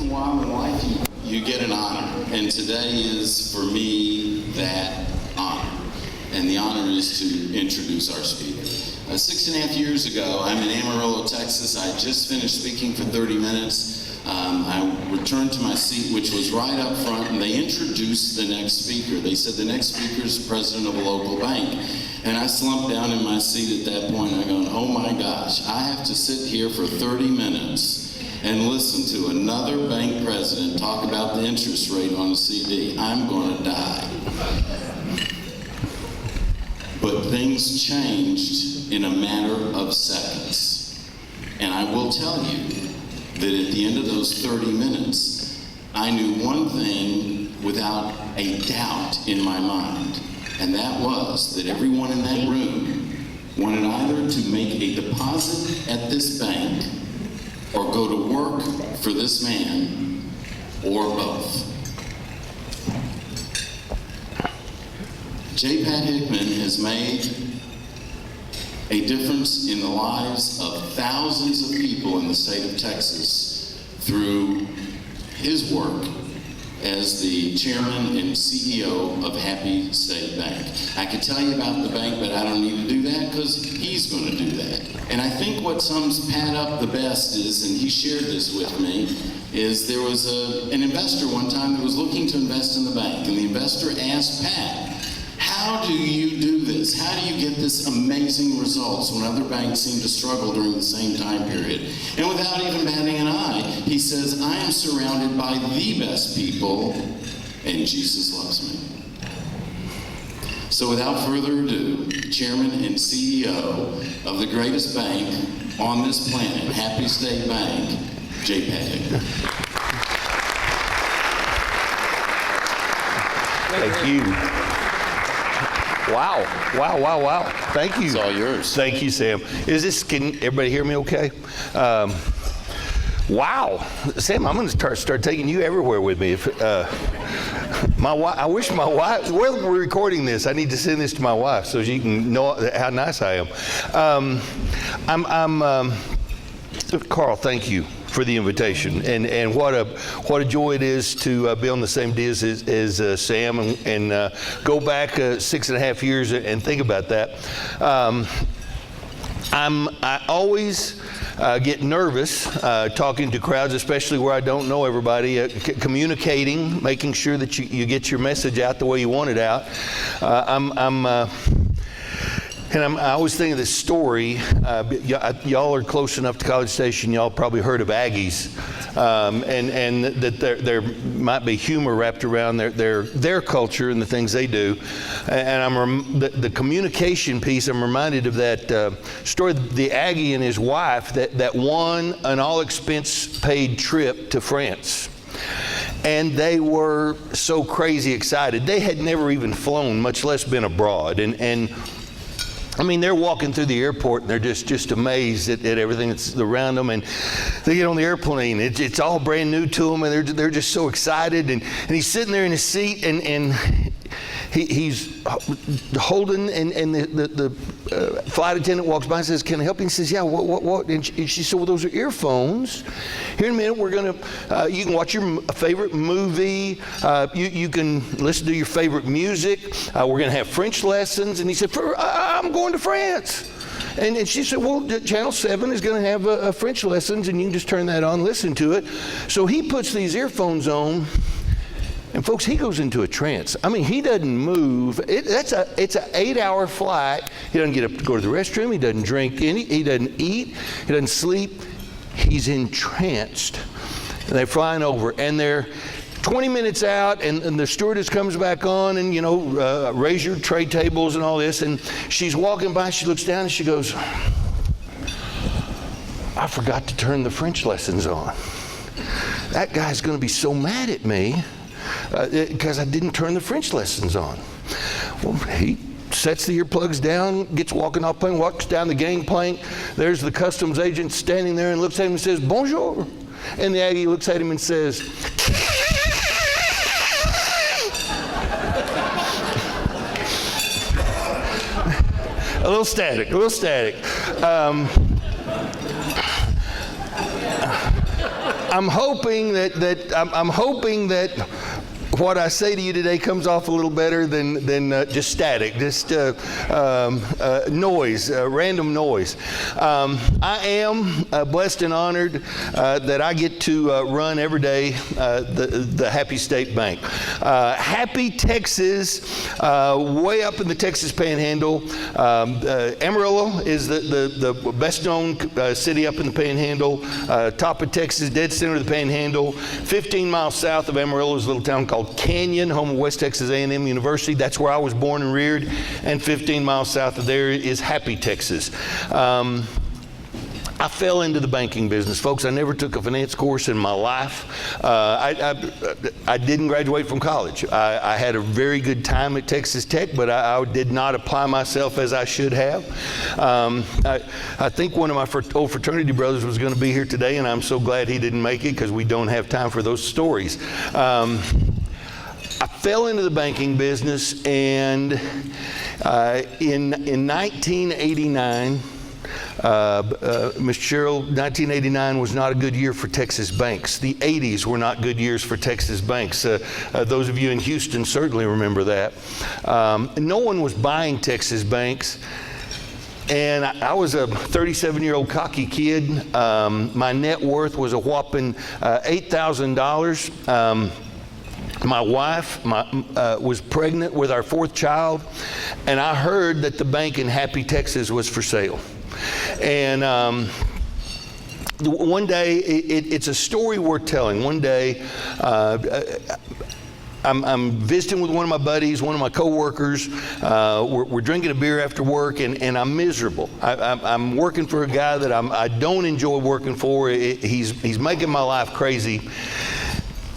in a while in life you get an honor, and today is for me that honor. And the honor is to introduce our speaker. 6.5 years ago, I'm in Amarillo, Texas. I just finished speaking for 30 minutes. I returned to my seat, which was right up front, and they introduced the next speaker. They said the next speaker is the president of a local bank. And I slumped down in my seat at that point. I'm going, oh my gosh, I have to sit here for 30 minutes and listen to another bank president talk about the interest rate on a CD. I'm going to die. But things changed in a matter of seconds. And I will tell you that at the end of those 30 minutes, I knew one thing without a doubt in my mind, and that was that everyone in that room wanted either to make a deposit at this bank or go to work for this man, or both. J. Pat Hickman has made a difference in the lives of thousands of people in the state of Texas through his work as the chairman and CEO of Happy State Bank. I could tell you about the bank, but I don't need to do that because he's going to do that. And I think what sums Pat up the best is, and he shared this with me, is there was an investor one time that was looking to invest in the bank, and the investor asked Pat, how do you do this? How do you get this amazing results when other banks seem to struggle during the same time period? And without even batting an eye, he says, I am surrounded by the best people, and Jesus loves me. So without further ado, Chairman and CEO of the greatest bank on this planet, Happy State Bank, J. Pat Hickman. Thank you. Wow. Thank you. It's all yours. Thank you, Sam. Can everybody hear me okay? Wow. Sam, I'm going to start taking you everywhere with me. I wish my wife, we're recording this. I need to send this to my wife so she can know how nice I am. Carl, thank you for the invitation, and what a joy it is to be on the same day as Sam and go back 6.5 years and think about that. I always get nervous talking to crowds, especially where I don't know everybody, communicating, making sure that you get your message out the way you want it out. I always think of this story. Y'all are close enough to College Station. Y'all probably heard of Aggies, and that there might be humor wrapped around their culture and the things they do. And the communication piece. I'm reminded of that story. The Aggie and his wife that won an all-expense-paid trip to France. And they were so crazy excited. They had never even flown, much less been abroad. And I mean, they're walking through the airport and they're just amazed at everything that's around them. And they get on the airplane. It's all brand new to them, and they're just so excited. And he's sitting there in his seat, and he's holding, and the flight attendant walks by and says, "Can I help you?" And he says, "Yeah, what?" And she said, "Well, those are earphones. Here in a minute, you can watch your favorite movie. You can listen to your favorite music. We're going to have French lessons." And he said, "I'm going to France." And she said, "Well, Channel 7 is going to have a French lessons, and you can just turn that on, listen to it." So he puts these earphones on. And folks, he goes into a trance. I mean, he doesn't move. It's an 8-hour flight. He doesn't get up to go to the restroom. He doesn't drink he doesn't eat. He doesn't sleep. He's entranced. And they're flying over, and they're 20 minutes out, and the stewardess comes back on, and raise your tray tables and all this. And she's walking by. She looks down and she goes, "I forgot to turn the French lessons on. That guy's going to be so mad at me because I didn't turn the French lessons on." Well, he sets the earplugs down, gets walking off plane, walks down the gangplank. There's the customs agent standing there and looks at him and says, "Bonjour." And the Aggie looks at him and says, a little static. I'm hoping that what I say to you today comes off a little better than just static, just noise, random noise. I am blessed and honored that I get to run every day the Happy State Bank. Happy, Texas, way up in the Texas Panhandle. Amarillo is the best known city up in the Panhandle. Top of Texas, dead center of the Panhandle. 15 miles south of Amarillo is a little town called Canyon, home of West Texas A&M University. That's where I was born and reared. And 15 miles south of there is Happy, Texas. I fell into the banking business, folks. I never took a finance course in my life. I didn't graduate from college. I had a very good time at Texas Tech, but I did not apply myself as I should have. I think one of my old fraternity brothers was going to be here today, and I'm so glad he didn't make it because we don't have time for those stories. I fell into the banking business, and in 1989, Ms. Cheryl, 1989 was not a good year for Texas banks. The 80s were not good years for Texas banks. Those of you in Houston certainly remember that. No one was buying Texas banks. And I was a 37-year-old cocky kid. My net worth was a whopping $8,000. My wife was pregnant with our fourth child, and I heard that the bank in Happy, Texas was for sale. And one day, it's a story worth telling. One day, I'm visiting with one of my buddies, one of my coworkers. We're drinking a beer after work, and I'm miserable. I'm working for a guy that I don't enjoy working for. He's making my life crazy.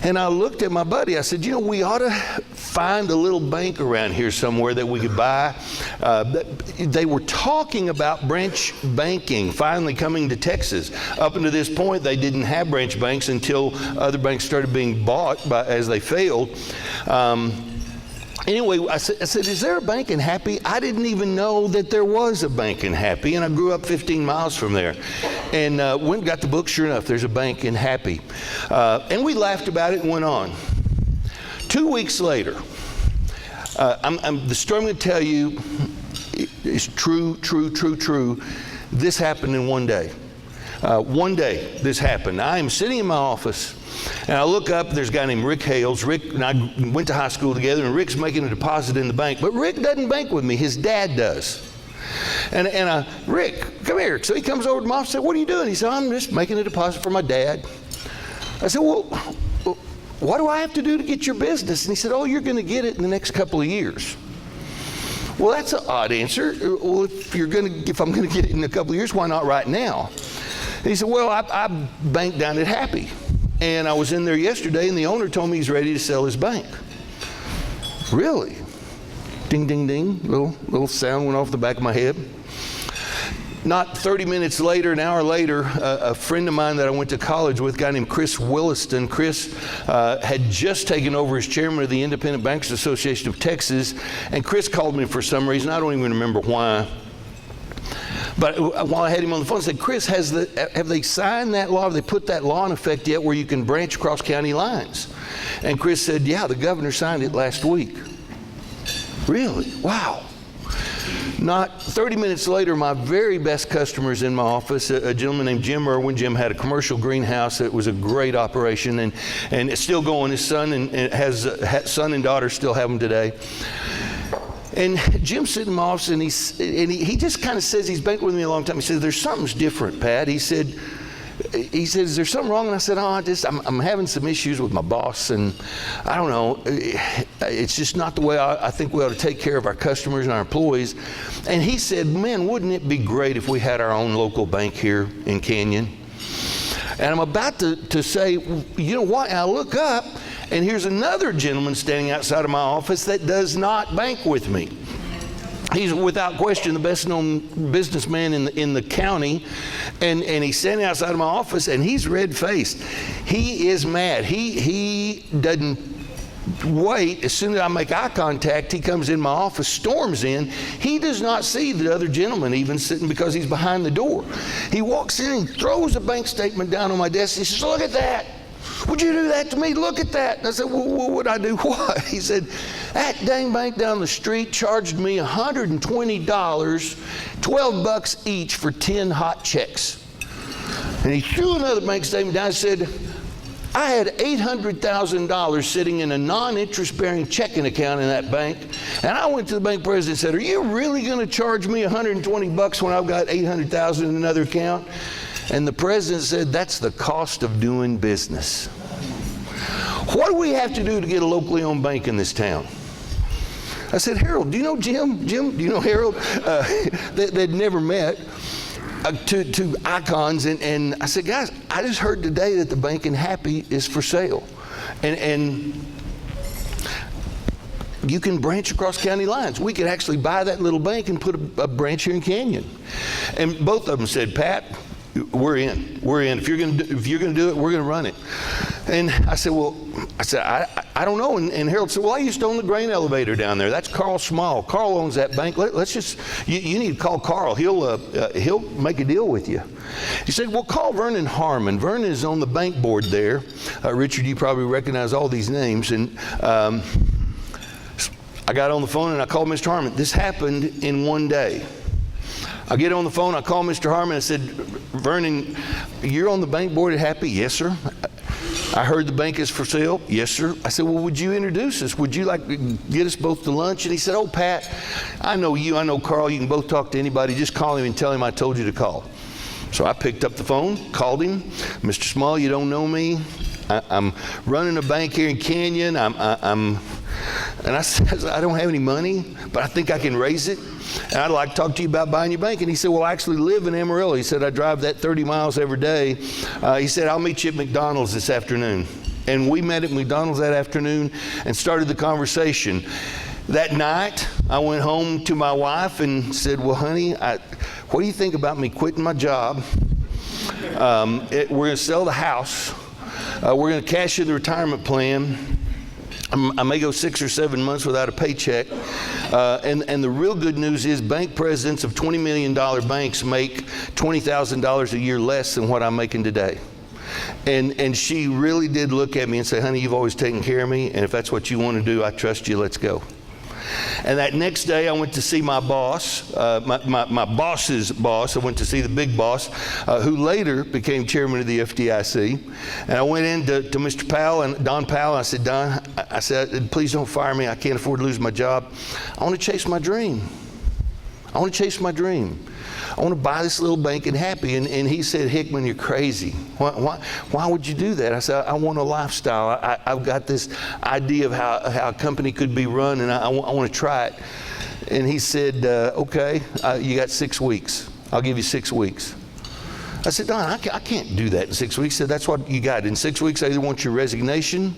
And I looked at my buddy. I said, you know, we ought to find a little bank around here somewhere that we could buy. They were talking about branch banking finally coming to Texas. Up until this point, they didn't have branch banks until other banks started being bought as they failed. Anyway, I said, is there a bank in Happy? I didn't even know that there was a bank in Happy, and I grew up 15 miles from there. And went and got the book. Sure enough, there's a bank in Happy. And we laughed about it and went on. 2 weeks later, the story I'm going to tell you is true. This happened in one day. One day, this happened. I am sitting in my office, and I look up, there's a guy named Rick Hales. Rick and I went to high school together, and Rick's making a deposit in the bank. But Rick doesn't bank with me. His dad does. And Rick, come here. So he comes over to my office and said, what are you doing? He said, I'm just making a deposit for my dad. I said, well, what do I have to do to get your business? And he said, oh, you're going to get it in the next couple of years. Well, that's an odd answer. Well, if I'm going to get it in a couple of years, why not right now? And he said, well, I bank down at Happy. And I was in there yesterday, and the owner told me he's ready to sell his bank. Really? Ding, ding, ding. Little sound went off the back of my head. Not 30 minutes later, an hour later, a friend of mine that I went to college with, a guy named Chris Williston. Chris had just taken over as chairman of the Independent Bankers Association of Texas, and Chris called me for some reason. I don't even remember why. But while I had him on the phone, I said, Chris, have they signed that law? Have they put that law in effect yet where you can branch across county lines? And Chris said, yeah, the governor signed it last week. Really? Wow. Not 30 minutes later, my very best customers in my office, a gentleman named Jim Irwin. Jim had a commercial greenhouse. It was a great operation, and it's still going. His son son and daughter still have them today. And Jim's sitting in my office, and he just kind of says, he's banked with me a long time. He says, there's something's different, Pat. He said, is there something wrong? And I said, I'm having some issues with my boss, and I don't know. It's just not the way I think we ought to take care of our customers and our employees. And he said, man, wouldn't it be great if we had our own local bank here in Canyon? And I'm about to say, you know what? And I look up, and here's another gentleman standing outside of my office that does not bank with me. He's without question the best known businessman in the county, and he's standing outside of my office, and he's red faced. He is mad. He doesn't wait. As soon as I make eye contact, he comes in my office, storms in. He does not see the other gentleman even sitting because he's behind the door. He walks in and throws a bank statement down on my desk. He says, look at that. Would you do that to me? Look at that. And I said, well, what would I do? What? He said, that dang bank down the street charged me $120, $12 each for 10 hot checks. And he threw another bank statement down and said, I had $800,000 sitting in a non-interest-bearing checking account in that bank, and I went to the bank president and said, are you really going to charge me $120 when I've got $800,000 in another account? And the president said, that's the cost of doing business. What do we have to do to get a locally owned bank in this town? I said, Harold, do you know Jim? Jim, do you know Harold? They'd never met. Two icons, and I said, guys, I just heard today that the bank in Happy is for sale, and you can branch across county lines. We could actually buy that little bank and put a branch here in Canyon. And both of them said, Pat, we're in. If you're going to do it, we're going to run it. And I said, I don't know. And Harold said, well, I used to own the grain elevator down there. That's Carl Small. Carl owns that bank. Let's just, you need to call Carl. He'll make a deal with you. He said, well, call Vernon Harmon. Vernon is on the bank board there. Richard, you probably recognize all these names. And I got on the phone and I called Mr. Harmon. This happened in one day. I get on the phone, I call Mr. Harmon, I said, Vernon, you're on the bank board at Happy? Yes, sir. I heard the bank is for sale? Yes, sir. I said, well, would you introduce us? Would you like to get us both to lunch? And he said, oh, Pat, I know you, I know Carl, you can both talk to anybody. Just call him and tell him I told you to call. So I picked up the phone, called him. Mr. Small, you don't know me. I'm running a bank here in Canyon. And I said, I don't have any money, but I think I can raise it. And I'd like to talk to you about buying your bank. And he said, well, I actually live in Amarillo. He said, I drive that 30 miles every day. He said, I'll meet you at McDonald's this afternoon. And we met at McDonald's that afternoon and started the conversation. That night, I went home to my wife and said, well, honey, what do you think about me quitting my job? We're going to sell the house. We're going to cash in the retirement plan. I may go 6 or 7 months without a paycheck. And the real good news is bank presidents of $20 million banks make $20,000 a year less than what I'm making today. And she really did look at me and say, honey, you've always taken care of me, and if that's what you want to do, I trust you, let's go. And that next day, I went to see my boss, my boss's boss. I went to see the big boss, who later became chairman of the FDIC. And I went in to Mr. Powell and Don Powell. And I said, Don, I said, please don't fire me. I can't afford to lose my job. I want to chase my dream. I want to chase my dream. I want to buy this little bank and Happy. And he said, Hickman, you're crazy. Why would you do that? I said, I want a lifestyle. I've got this idea of how a company could be run, and I want to try it. And he said, okay, you got 6 weeks. I'll give you 6 weeks. I said, Don, I can't do that in 6 weeks. He said, that's what you got. In 6 weeks, I either want your resignation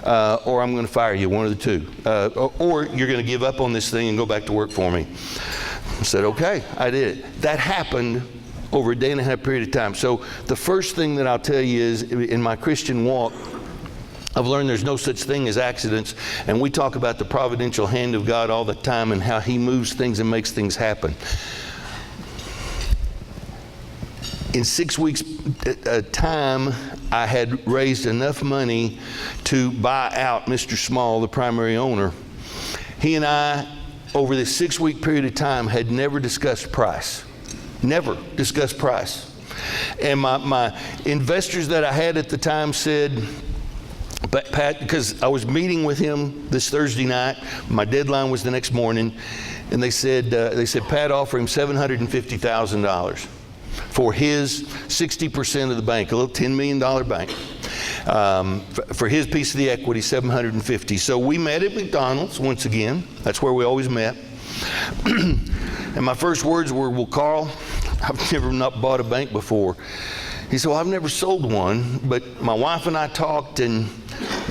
or I'm going to fire you, one of the two. Or you're going to give up on this thing and go back to work for me. I said, okay, I did it. That happened over a day and a half period of time. So the first thing that I'll tell you is, in my Christian walk, I've learned there's no such thing as accidents. And we talk about the providential hand of God all the time and how He moves things and makes things happen. In 6 weeks' time, I had raised enough money to buy out Mr. Small, the primary owner. He and I, over this 6-week period of time, had never discussed price. Never discussed price. And my investors that I had at the time said, but Pat, because I was meeting with him this Thursday night, my deadline was the next morning, and they said, Pat, offer him $750,000 for his 60% of the bank, a little $10 million bank. For his piece of the equity, $750,000. So we met at McDonald's once again. That's where we always met. And my first words were, well, Carl, I've never not bought a bank before. He said, well, I've never sold one, but my wife and I talked, and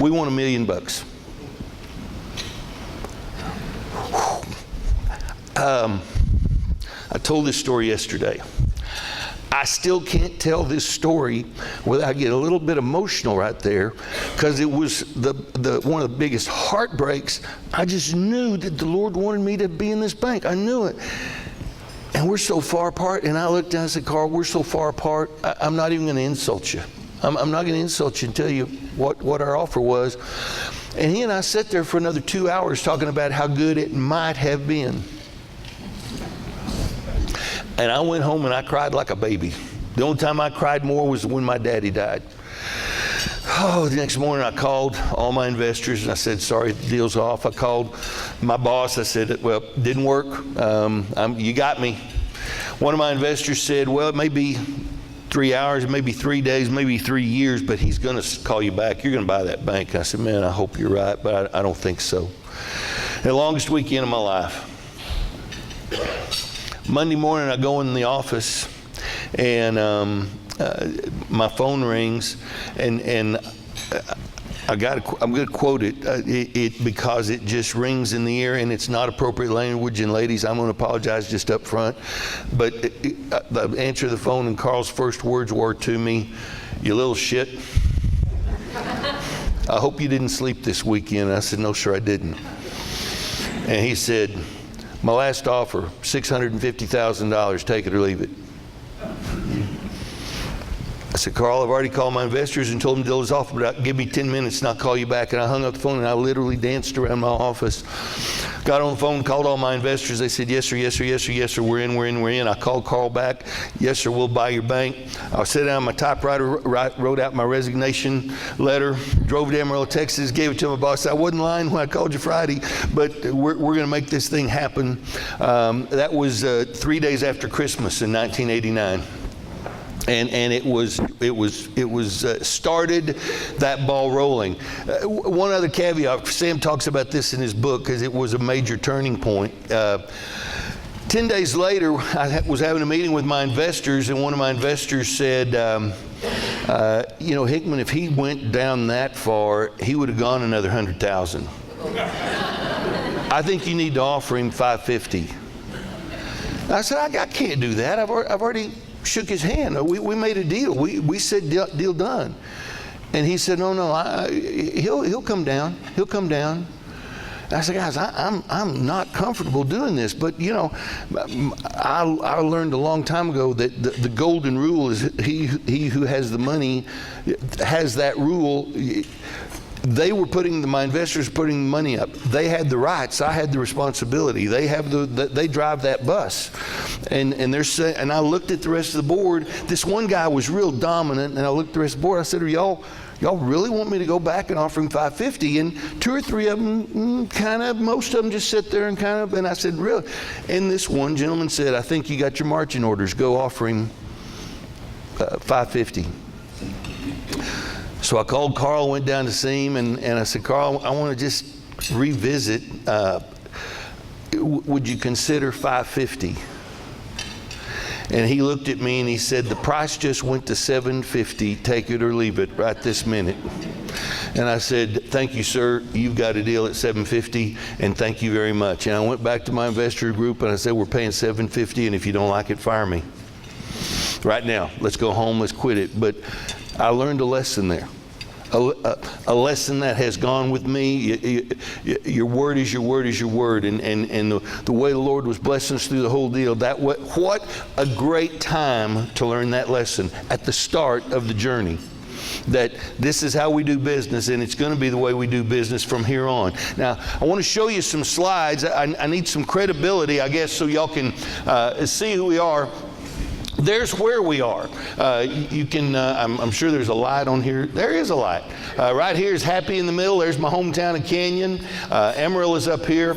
we want $1 million. I told this story yesterday. I still can't tell this story without getting a little bit emotional right there, because it was the one of the biggest heartbreaks. I just knew that the Lord wanted me to be in this bank. I knew it. And we're so far apart. And I looked down and said, Carl, we're so far apart, I'm not even going to insult you. I'm not going to insult you and tell you what our offer was. And he and I sat there for another 2 hours talking about how good it might have been. And I went home and I cried like a baby. The only time I cried more was when my daddy died. Oh, the next morning I called all my investors and I said, sorry, the deal's off. I called my boss. I said, well, didn't work. You got me. One of my investors said, well, it may be 3 hours, maybe 3 days, maybe 3 years, but he's going to call you back. You're going to buy that bank. I said, man, I hope you're right, but I don't think so. The longest weekend of my life. Monday morning, I go in the office, and my phone rings, and I'm going to quote it because it just rings in the ear, and it's not appropriate language. And ladies, I'm going to apologize just up front, but the answer to the phone, and Carl's first words were to me, "You little shit. I hope you didn't sleep this weekend." I said, "No, sir, I didn't." And he said, "My last offer, $650,000, take it or leave it." I said, "Carl, I've already called my investors and told them the deal is off, but give me 10 minutes and I'll call you back." And I hung up the phone and I literally danced around my office. Got on the phone, called all my investors. They said, yes, sir, yes, sir, yes, sir, yes, sir, we're in. I called Carl back. Yes, sir, we'll buy your bank. I sat down on my typewriter, wrote out my resignation letter, drove to Amarillo, Texas, gave it to my boss. I wasn't lying when I called you Friday, but we're going to make this thing happen. That was 3 days after Christmas in 1989. And it was started that ball rolling. One other caveat, Sam talks about this in his book because it was a major turning point. 10 days later, I was having a meeting with my investors, and one of my investors said, Hickman, if he went down that far, he would have gone another 100,000. I think you need to offer him 550. I said, I can't do that. I've already shook his hand. We made a deal. We said deal done. And he said, no, he'll come down. He'll come down. And I said, guys, I'm not comfortable doing this. But, I learned a long time ago that the golden rule is he who has the money has that rule. My investors putting the money up. They had the rights. I had the responsibility. They drive that bus. And they're saying, and I looked at the rest of the board. This one guy was real dominant, and I looked at the rest of the board. I said, y'all really want me to go back and offer him 550? And 2 or 3 of them most of them just sit there and and I said, really? And this one gentleman said, I think you got your marching orders. Go offer him 550. So I called Carl, went down to see him, and I said, Carl, I want to just revisit. Would you consider 550? And he looked at me and he said, the price just went to 750. Take it or leave it right this minute. And I said, thank you, sir. You've got a deal at 750, and thank you very much. And I went back to my investor group and I said, we're paying 750, and if you don't like it, fire me. Right now, let's go home, let's quit it. But I learned a lesson there. A lesson that has gone with me. Your word is your word is your word. And the way the Lord was blessing us through the whole deal, what a great time to learn that lesson at the start of the journey. That this is how we do business, and it's going to be the way we do business from here on. Now, I want to show you some slides. I need some credibility, I guess, so y'all can see who we are. There's where we are. You can, I'm sure there's a light on here. There is a light. Right here is Happy in the middle. There's my hometown of Canyon. Amarillo is up here.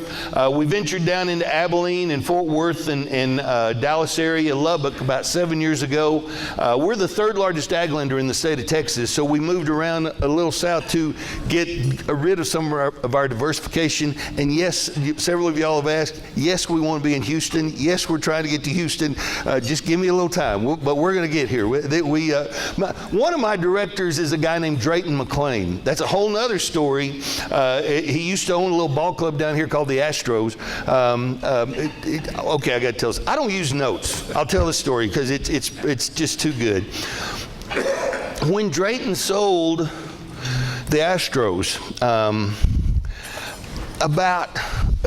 We ventured down into Abilene and Fort Worth and Dallas area, Lubbock about 7 years ago. We're the 3rd largest ag lender in the state of Texas, so we moved around a little south to get rid of some of our diversification. And yes, several of y'all have asked, yes, we want to be in Houston. Yes, we're trying to get to Houston. Just give me a little time, but we're going to get here. One of my directors is a guy named Drayton McLean. That's a whole nother story. He used to own a little ball club down here called the Astros. Okay, I got to tell this. I don't use notes. I'll tell the story because it's just too good. When Drayton sold the Astros, about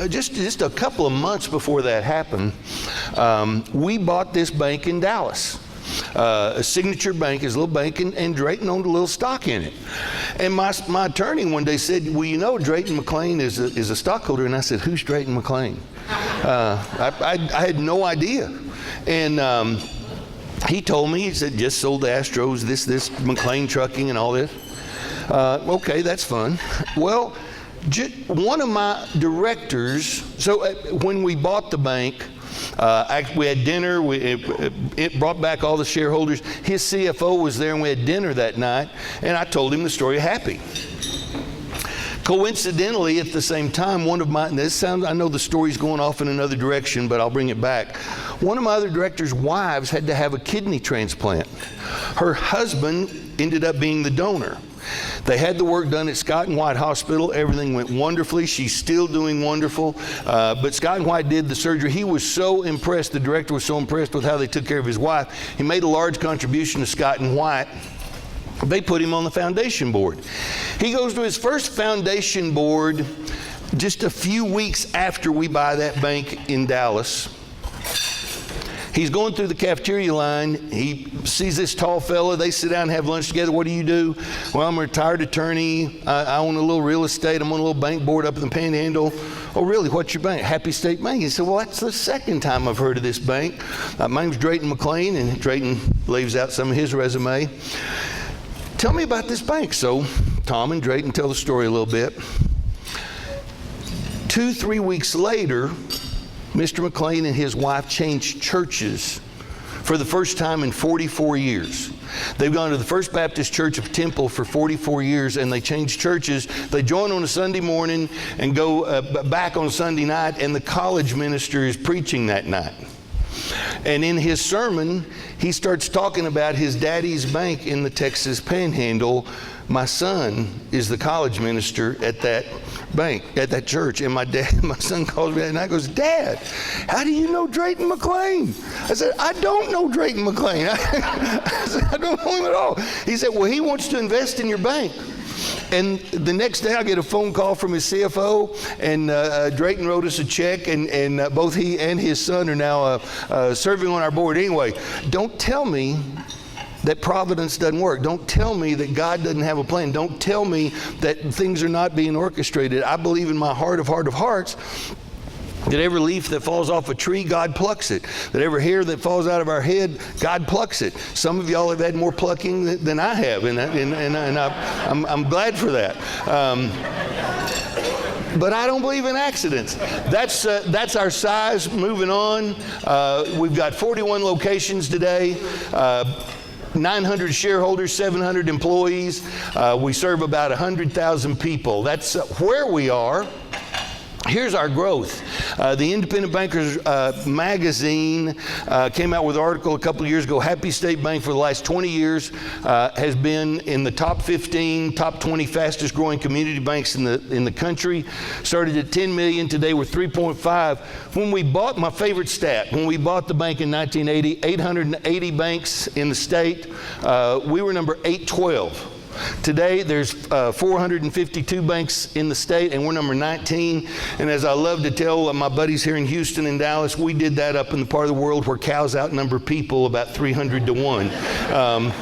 just a couple of months before that happened, we bought this bank in Dallas. A Signature Bank is a little bank, and Drayton owned a little stock in it. And my attorney one day said, well, you know, Drayton McLean is a stockholder. And I said, who's Drayton McLean? I had no idea. And he told me, he said, just sold the Astros, this McLean Trucking and all this. Okay, that's fun. Well, one of my directors, so when we bought the bank, we had dinner, it brought back all the shareholders. His CFO was there and we had dinner that night, and I told him the story of Happy. Coincidentally, at the same time, I know the story's going off in another direction, but I'll bring it back. One of my other director's wives had to have a kidney transplant. Her husband ended up being the donor. They had the work done at Scott and White Hospital. Everything went wonderfully. She's still doing wonderful. But Scott and White did the surgery. He was so impressed, the director was so impressed with how they took care of his wife. He made a large contribution to Scott and White. They put him on the foundation board. He goes to his first foundation board just a few weeks after we buy that bank in Dallas. He's going through the cafeteria line. He sees this tall fella. They sit down and have lunch together. What do you do? Well, I'm a retired attorney. I own a little real estate. I'm on a little bank board up in the Panhandle. Oh, really? What's your bank? Happy State Bank. He said, well, that's the second time I've heard of this bank. My name's Drayton McLean, and Drayton leaves out some of his resume. Tell me about this bank. So Tom and Drayton tell the story a little bit. 2-3 weeks later, Mr. McLean and his wife changed churches for the first time in 44 years. They've gone to the First Baptist Church of Temple for 44 years, and they changed churches. They join on a Sunday morning and go back on Sunday night, and the college minister is preaching that night. And in his sermon, he starts talking about his daddy's bank in the Texas Panhandle. My son is the college minister at that bank, at that church. And my son calls me that night and goes, Dad, how do you know Drayton McLean? I said, I don't know Drayton McLean. I said, I don't know him at all. He said, well, he wants to invest in your bank. And the next day I get a phone call from his CFO, and Drayton wrote us a check, and both he and his son are now serving on our board. Anyway, don't tell me that providence doesn't work. Don't tell me that God doesn't have a plan. Don't tell me that things are not being orchestrated. I believe in my heart of hearts that every leaf that falls off a tree, God plucks it. That every hair that falls out of our head, God plucks it. Some of y'all have had more plucking than I have, and I'm glad for that. But I don't believe in accidents. That's our size. Moving on, we've got 41 locations today. 900 shareholders, 700 employees. We serve about 100,000 people. That's where we are. Here's our growth. The Independent Bankers magazine came out with an article a couple of years ago. Happy State Bank for the last 20 years has been in the top 15, top 20 fastest growing community banks in the country. Started at 10 million, today we're 3.5. When we bought, my favorite stat, when we bought the bank in 1980, 880 banks in the state. We were number 812. Today, there's 452 banks in the state, and we're number 19. And as I love to tell my buddies here in Houston and Dallas, we did that up in the part of the world where cows outnumber people about 300 to 1.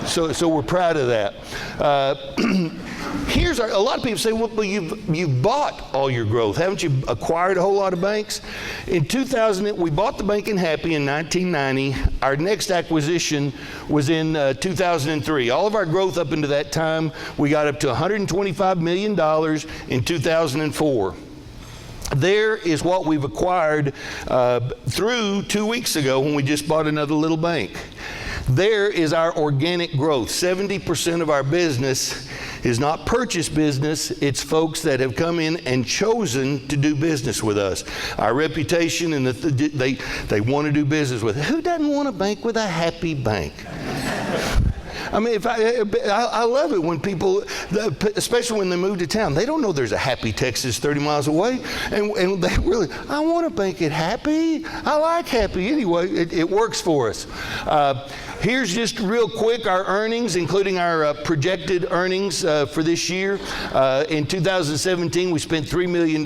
So we're proud of that. A lot of people say, well, you've bought all your growth. Haven't you acquired a whole lot of banks? In 2000, we bought the bank in Happy in 1990. Our next acquisition was in 2003. All of our growth up into that time, we got up to $125 million in 2004. There is what we've acquired through 2 weeks ago when we just bought another little bank. There is our organic growth. 70% of our business is not purchase business. It's folks that have come in and chosen to do business with us. Our reputation and they want to do business with. Who doesn't want to bank with a happy bank? I mean, I love it when people, especially when they move to town, they don't know there's a Happy Texas 30 miles away, and they really, I want to bank at Happy. I like Happy anyway. It works for us. Here's just real quick our earnings, including our projected earnings for this year. In 2017, we spent $3 million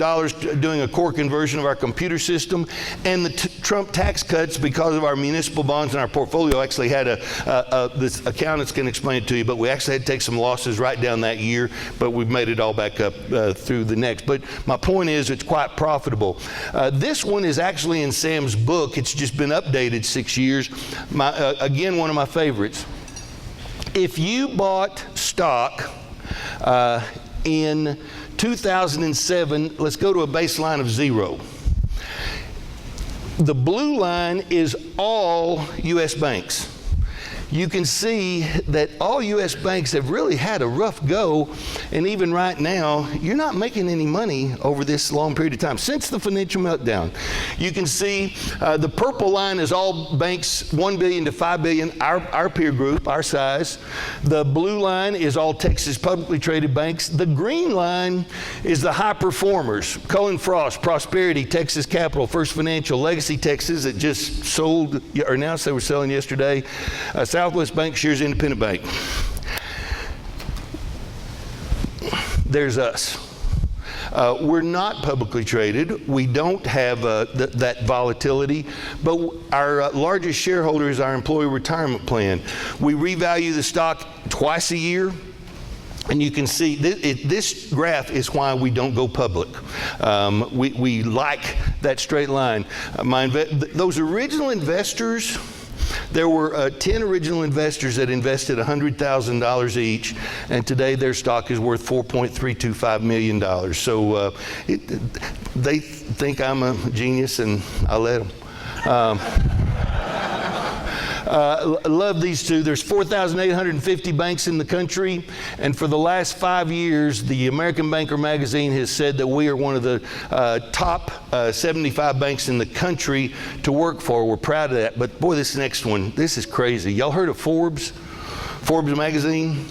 doing a core conversion of our computer system, and the Trump tax cuts, because of our municipal bonds and our portfolio, actually had this accountant's can explain it to you, but we actually had to take some losses right down that year, but we've made it all back up through the next. But my point is, it's quite profitable. This one is actually in Sam's book. It's just been updated 6 years. Again, one of my favorites. If you bought stock in 2007, let's go to a baseline of 0. The blue line is all U.S. banks. You can see that all U.S. banks have really had a rough go, and even right now, you're not making any money over this long period of time, since the financial meltdown. You can see the purple line is all banks, $1 billion to $5 billion, our peer group, our size. The blue line is all Texas publicly traded banks. The green line is the high performers, Cullen/Frost, Prosperity, Texas Capital, First Financial, Legacy Texas that just sold, or announced they were selling yesterday, Southwest Bank, Shares Independent Bank. There's us. We're not publicly traded. We don't have that volatility, but our largest shareholder is our employee retirement plan. We revalue the stock twice a year. And you can see this graph is why we don't go public. We like that straight line. Those original investors, there were 10 original investors that invested $100,000 each, and today their stock is worth $4.325 million. So they think I'm a genius, and I let them. Love these two. There's 4,850 banks in the country, and for the last 5 years, the American Banker magazine has said that we are one of the top 75 banks in the country to work for. We're proud of that. But boy, this next one, this is crazy. Y'all heard of Forbes? Forbes magazine?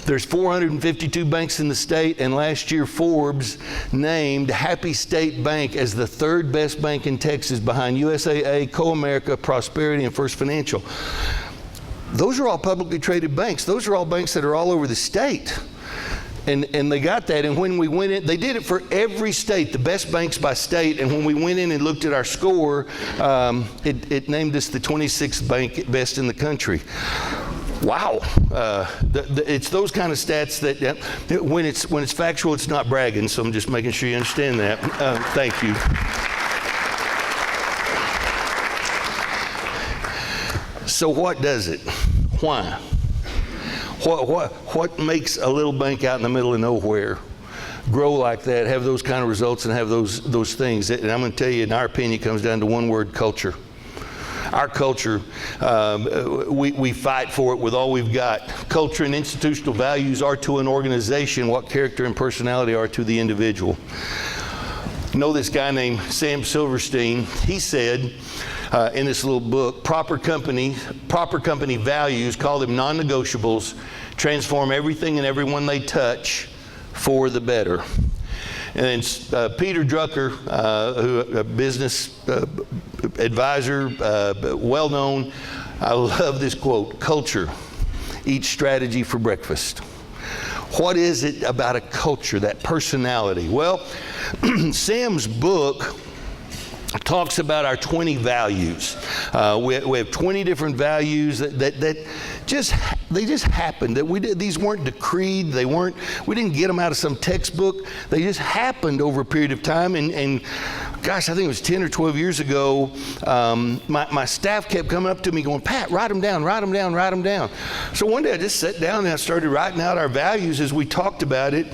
There's 452 banks in the state, and last year Forbes named Happy State Bank as the third best bank in Texas behind USAA, Co-America, Prosperity, and First Financial. Those are all publicly traded banks. Those are all banks that are all over the state. And they got that, and when we went in, they did it for every state, the best banks by state, and when we went in and looked at our score, it named us the 26th bank best in the country. Wow. It's those kind of stats that when it's factual, it's not bragging, so I'm just making sure you understand that. Thank you. So what does it? Why? What makes a little bank out in the middle of nowhere grow like that, have those kind of results, and have those things? And I'm going to tell you, in our opinion, it comes down to one word: culture. Our culture, we fight for it with all we've got. Culture and institutional values are to an organization what character and personality are to the individual. You know this guy named Sam Silverstein? He said in this little book, proper company values, call them non-negotiables, transform everything and everyone they touch for the better. And then Peter Drucker, a business advisor, well known, I love this quote: culture eats strategy for breakfast. What is it about a culture, that personality? Well, Sam's book talks about our 20 values. We have 20 different values that just happened. These weren't decreed. We didn't get them out of some textbook. They just happened over a period of time. And gosh, I think it was 10 or 12 years ago, my staff kept coming up to me going, "Pat, write them down, write them down, write them down." So one day I just sat down and I started writing out our values as we talked about it.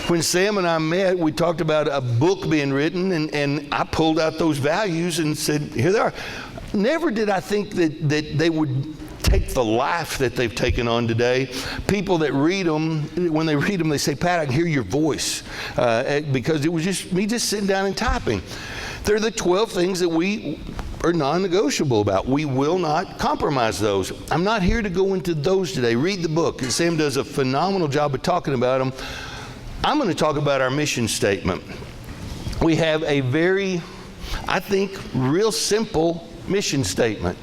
When Sam and I met, we talked about a book being written, and I pulled out those values and said, here they are. Never did I think that they would take the life that they've taken on today. People that read them, when they read them, they say, Pat, I can hear your voice, because it was just me just sitting down and typing. They're the 12 things that we are non-negotiable about. We will not compromise those. I'm not here to go into those today. Read the book. Sam does a phenomenal job of talking about them. I'm going to talk about our mission statement. We have a very, I think, real simple mission statement.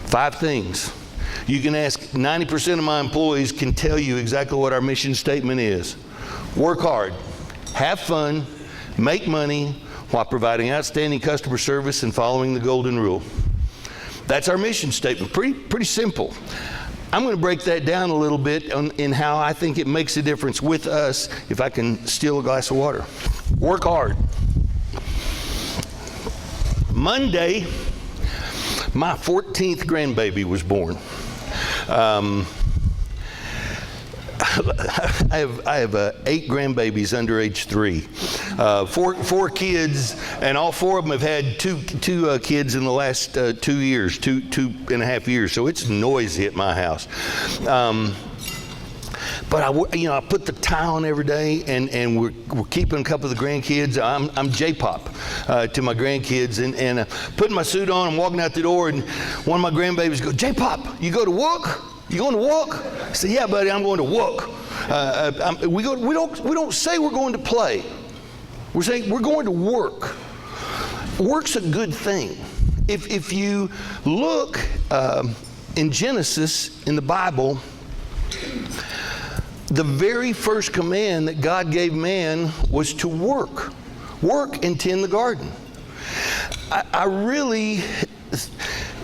5 things. You can ask 90% of my employees can tell you exactly what our mission statement is. Work hard, have fun, make money, while providing outstanding customer service and following the golden rule. That's our mission statement. Pretty simple. I'm going to break that down a little bit in how I think it makes a difference with us. If I can steal a glass of water. Work hard. Monday, my 14th grandbaby was born. I have 8 grandbabies under age 3, 4 kids, and all 4 of them have had two kids in the last 2 years, two and a half years. So it's noisy at my house. But I put the tie on every day, and we're keeping a couple of the grandkids. I'm J-pop to my grandkids, and putting my suit on, I'm walking out the door, and one of my grandbabies goes, J-pop, you go to work? You going to work? I said, yeah, buddy, I'm going to work. We don't say we're going to play. We're saying we're going to work. Work's a good thing. If you look in Genesis, in the Bible, the very first command that God gave man was to work. Work and tend the garden. I really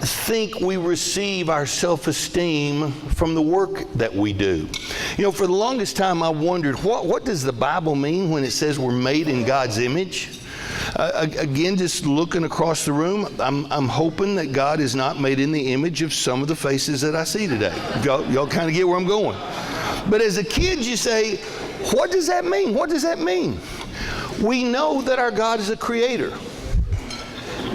think we receive our self-esteem from the work that we do. For the longest time I wondered, what does the Bible mean when it says we're made in God's image? Again, just looking across the room, I'm hoping that God is not made in the image of some of the faces that I see today. Y'all kind of get where I'm going. But as a kid, you say, what does that mean? What does that mean? We know that our God is a creator.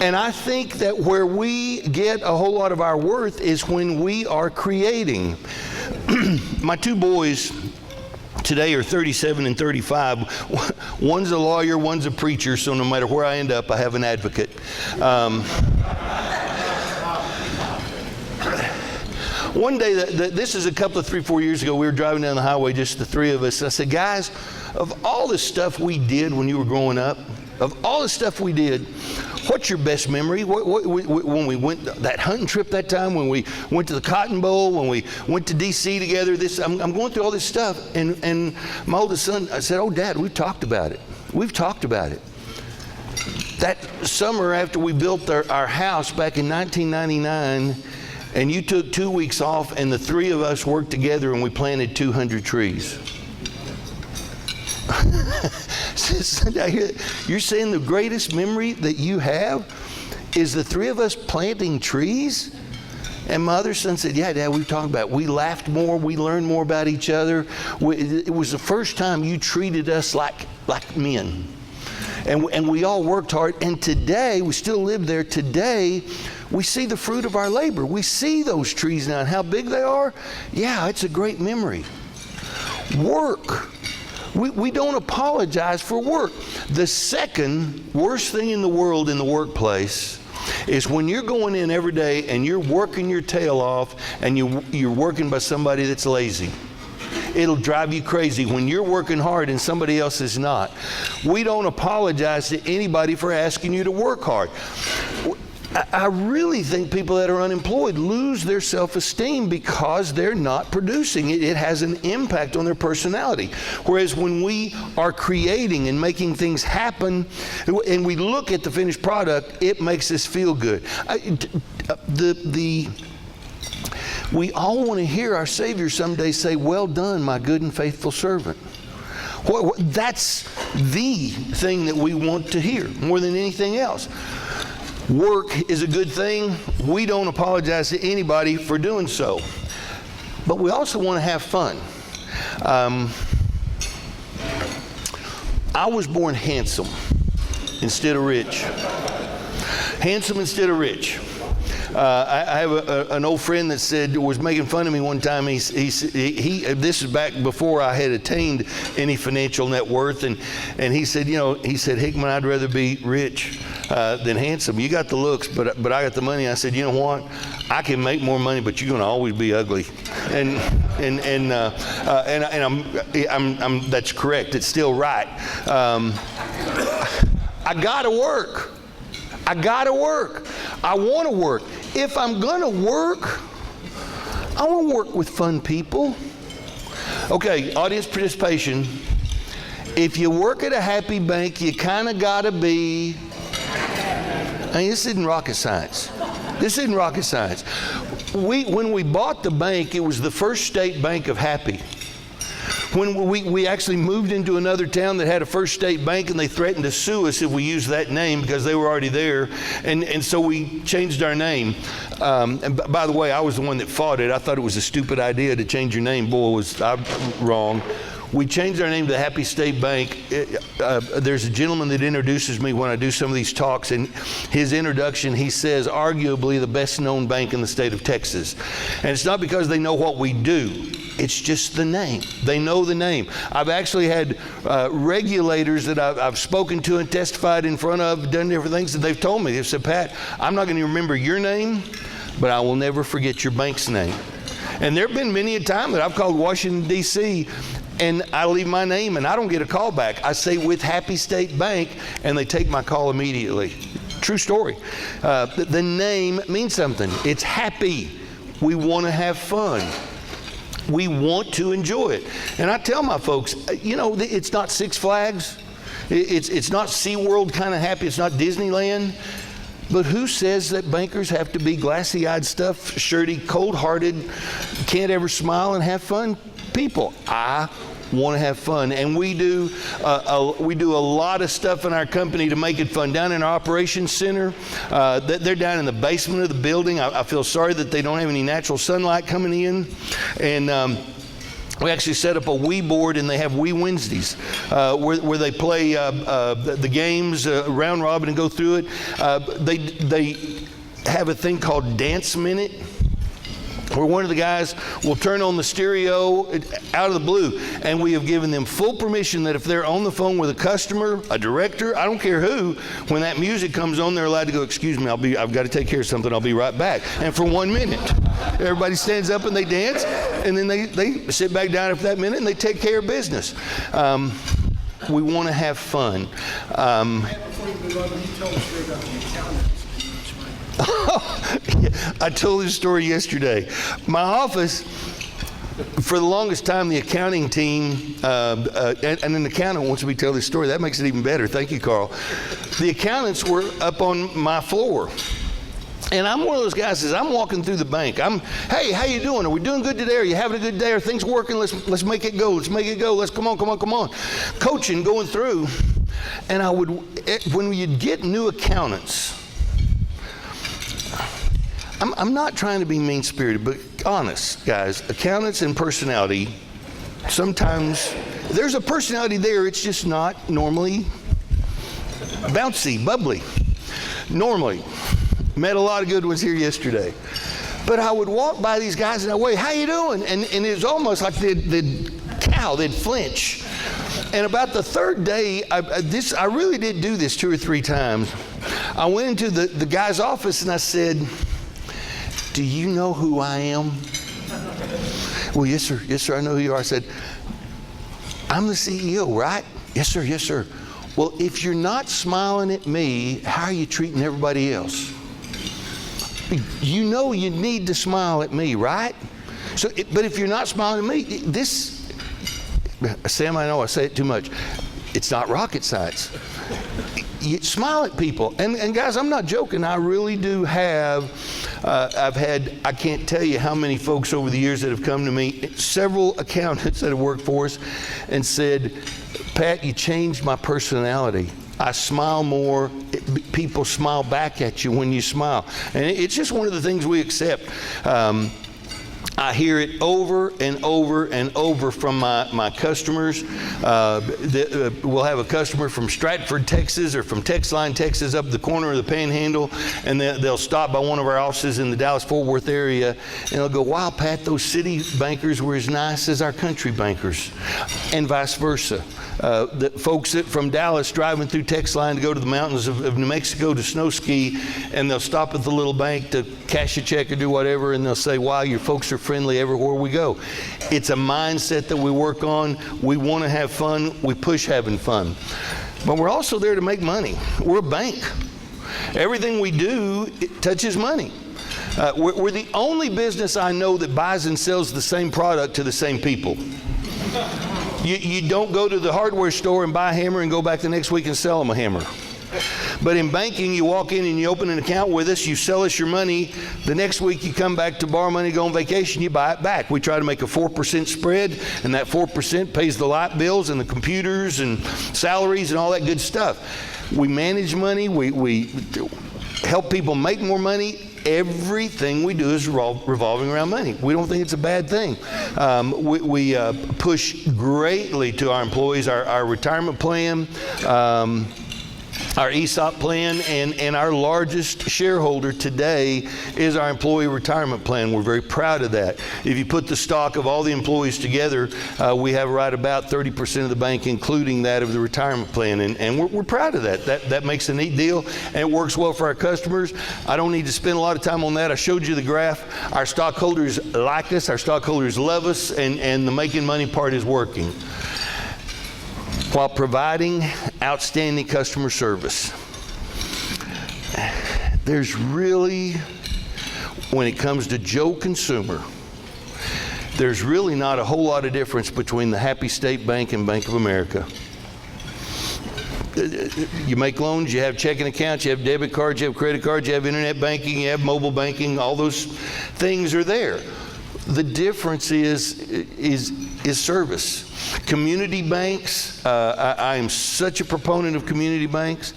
And I think that where we get a whole lot of our worth is when we are creating. My 2 boys today are 37 and 35. One's a lawyer, one's a preacher, so no matter where I end up, I have an advocate. One day, this is a couple of 3-4 years ago, we were driving down the highway, just the 3 of us. And I said, guys, of all the stuff we did when you were growing up, of all the stuff we did, what's your best memory? When we went that hunting trip that time, when we went to the Cotton Bowl, when we went to D.C. together, I'm going through all this stuff. And my oldest son, I said, oh, Dad, we've talked about it. We've talked about it. That summer after we built our house back in 1999, and you took 2 weeks off, and the 3 of us worked together, and we planted 200 trees. You're saying the greatest memory that you have is the 3 of us planting trees? And my other son said, yeah, Dad, we've talked about it. We laughed more. We learned more about each other. It was the first time you treated us like men. And we all worked hard. And today, we still live there. Today, we see the fruit of our labor. We see those trees now and how big they are. Yeah, it's a great memory. Work. We don't apologize for work. The second worst thing in the world in the workplace is when you're going in every day and you're working your tail off and you're working by somebody that's lazy. It'll drive you crazy when you're working hard and somebody else is not. We don't apologize to anybody for asking you to work hard. I really think people that are unemployed lose their self-esteem because they're not producing. It has an impact on their personality. Whereas when we are creating and making things happen and we look at the finished product, it makes us feel good. We all want to hear our Savior someday say, well done, my good and faithful servant. That's the thing that we want to hear more than anything else. Work is a good thing. We don't apologize to anybody for doing so. But we also want to have fun. I was born handsome instead of rich. Handsome instead of rich. I have an old friend that was making fun of me one time. This is back before I had attained any financial net worth, and he said, Hickman, I'd rather be rich than handsome. You got the looks, but I got the money. I said, you know what? I can make more money, but you're going to always be ugly. And I'm that's correct. It's still right. I gotta work. I want to work. If I'm going to work, I want to work with fun people. Okay, audience participation. If you work at a happy bank, you kind of got to be, this isn't rocket science. When we bought the bank, it was the first state bank of happy. When we actually moved into another town that had a First State Bank, and they threatened to sue us if we used that name because they were already there, and so we changed our name. And by the way, I was the one that fought it. I thought it was a stupid idea to change your name. Boy, was I wrong. We changed our name to Happy State Bank. There's a gentleman that introduces me when I do some of these talks, and his introduction, he says, arguably the best known bank in the state of Texas. And it's not because they know what we do. It's just the name. They know the name. I've actually had regulators that I've spoken to and testified in front of, done different things, and they've told me, they've said, Pat, I'm not going to remember your name, but I will never forget your bank's name. And there have been many a time that I've called Washington, D.C., and I leave my name and I don't get a call back. I say with Happy State Bank, and they take my call immediately. True story. The name means something. It's happy. We want to have fun. We want to enjoy it. And I tell my folks, it's not Six Flags. It's not SeaWorld kind of happy. It's not Disneyland. But who says that bankers have to be glassy-eyed, stuffed, shirty, cold-hearted, can't ever smile and have fun people? I want to have fun, and we do a lot of stuff in our company to make it fun. Down in our operations center, they're down in the basement of the building. I feel sorry that they don't have any natural sunlight coming in, and we actually set up a Wii board, and they have Wii Wednesdays where they play the games round robin and go through it. They have a thing called Dance Minute, where one of the guys will turn on the stereo out of the blue, and we have given them full permission that if they're on the phone with a customer, a director, I don't care who, when that music comes on, they're allowed to go, excuse me, I've got to take care of something, I'll be right back. And for 1 minute, everybody stands up and they dance, and then they sit back down after that minute and they take care of business. We want to have fun. Before you move on, can you tell the story about the accountants? I told this story yesterday. My office, for the longest time, the accounting team, and an accountant wants me to tell this story. That makes it even better. Thank you, Carl. The accountants were up on my floor. And I'm one of those guys that says, I'm walking through the bank. Hey, how you doing? Are we doing good today? Are you having a good day? Are things working? Let's make it go. Let's make it go. Let's come on. Coaching, going through. And when you'd get new accountants, I'm not trying to be mean-spirited, but honest, guys, accountants and personality, sometimes there's a personality there, it's just not normally bouncy, bubbly. Normally. Met a lot of good ones here yesterday. But I would walk by these guys and I'd wait, how you doing? And it was almost like they'd cow, they'd flinch. And about the third day, I really did do this 2 or 3 times. I went into the guy's office and I said, do you know who I am? Well, yes, sir, I know who you are. I said, I'm the CEO, right? Yes, sir. Well, if you're not smiling at me, how are you treating everybody else? You know you need to smile at me, right? But if you're not smiling at me, Sam, I know I say it too much. It's not rocket science. You smile at people. And guys, I'm not joking. I really do have, I can't tell you how many folks over the years that have come to me, several accountants that have worked for us, and said, Pat, you changed my personality. I smile more. People smile back at you when you smile. And it's just one of the things we accept. I hear it over and over and over from my customers. We'll have a customer from Stratford, Texas, or from Texline, Texas, up the corner of the Panhandle, and they'll stop by one of our offices in the Dallas-Fort Worth area, and they'll go, "Wow, Pat, those city bankers were as nice as our country bankers," and vice versa. The folks from Dallas driving through Texline to go to the mountains of New Mexico to snow ski, and they'll stop at the little bank to cash a check or do whatever, and they'll say, "Wow, your folks are friendly everywhere we go." It's a mindset that we work on. We want to have fun. We push having fun. But we're also there to make money. We're a bank. Everything we do, it touches money. We're the only business I know that buys and sells the same product to the same people. You don't go to the hardware store and buy a hammer and go back the next week and sell them a hammer. But in banking, you walk in and you open an account with us, you sell us your money. The next week you come back to borrow money, go on vacation, you buy it back. We try to make a 4% spread, and that 4% pays the light bills and the computers and salaries and all that good stuff. We manage money. We help people make more money. Everything we do is revolving around money. We don't think it's a bad thing. We push greatly to our employees, our retirement plan, our ESOP plan, and our largest shareholder today is our employee retirement plan. We're very proud of that. If you put the stock of all the employees together, we have right about 30% of the bank, including that of the retirement plan, and we're proud of that. That makes a neat deal, and it works well for our customers. I don't need to spend a lot of time on that. I showed you the graph. Our stockholders like us. Our stockholders love us, and the making money part is working, while providing outstanding customer service. There's really, when it comes to Joe Consumer, there's really not a whole lot of difference between the Happy State Bank and Bank of America. You make loans, you have checking accounts, you have debit cards, you have credit cards, you have internet banking, you have mobile banking, all those things are there. The difference is service. Community banks, I am such a proponent of community banks.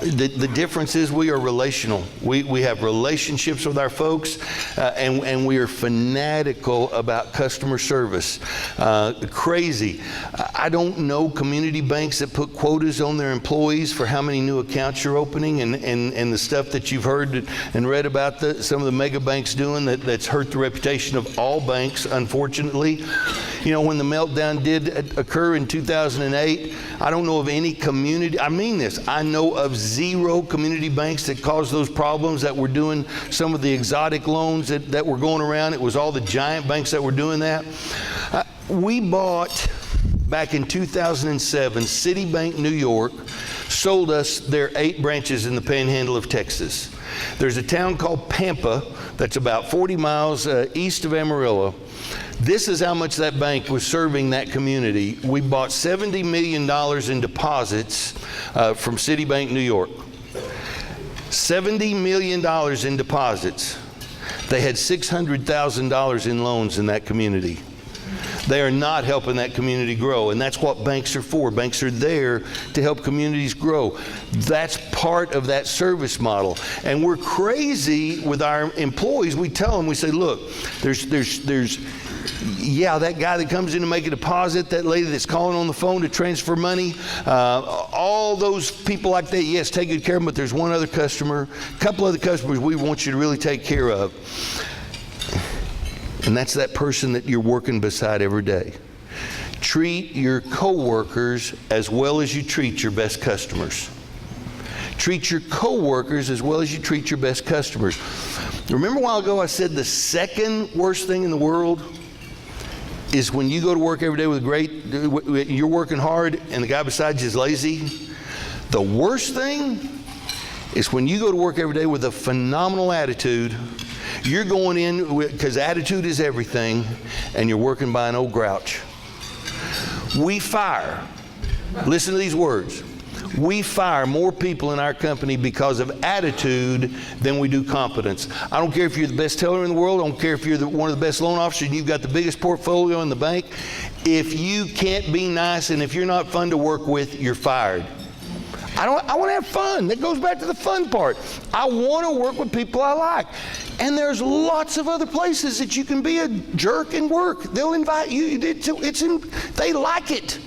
The difference is we are relational. We have relationships with our folks, and we are fanatical about customer service. Crazy. I don't know community banks that put quotas on their employees for how many new accounts you're opening, and the stuff that you've heard and read about some of the mega banks doing that's hurt the reputation of all banks, unfortunately. You know, when the meltdown did occur in 2008, I don't know of any community, I mean this, I know of 0 community banks that caused those problems, that were doing some of the exotic loans that were going around. It was all the giant banks that were doing that. We bought, back in 2007, Citibank New York sold us their 8 branches in the Panhandle of Texas. There's a town called Pampa that's about 40 miles east of Amarillo. This is how much that bank was serving that community. We bought $70 million in deposits from Citibank New York. $70 million in deposits. They had $600,000 in loans in that community. They are not helping that community grow, and that's what banks are for. Banks are there to help communities grow. That's part of that service model. And we're crazy with our employees. We tell them, we say, look, there's that guy that comes in to make a deposit, that lady that's calling on the phone to transfer money, all those people like that, yes, take good care of them, but there's one other customer, a couple other customers we want you to really take care of. And that's that person that you're working beside every day. Treat your coworkers as well as you treat your best customers. Treat your coworkers as well as you treat your best customers. Remember a while ago I said the second worst thing in the world is when you go to work every day with you're working hard and the guy beside you is lazy. The worst thing is when you go to work every day with a phenomenal attitude. You're going in because attitude is everything, and you're working by an old grouch. We fire, listen to these words, we fire more people in our company because of attitude than we do competence. I don't care if you're the best teller in the world. I don't care if you're one of the best loan officers and you've got the biggest portfolio in the bank. If you can't be nice and if you're not fun to work with, you're fired. I want to have fun. That goes back to the fun part. I want to work with people I like. And there's lots of other places that you can be a jerk and work. They'll invite you. They like it.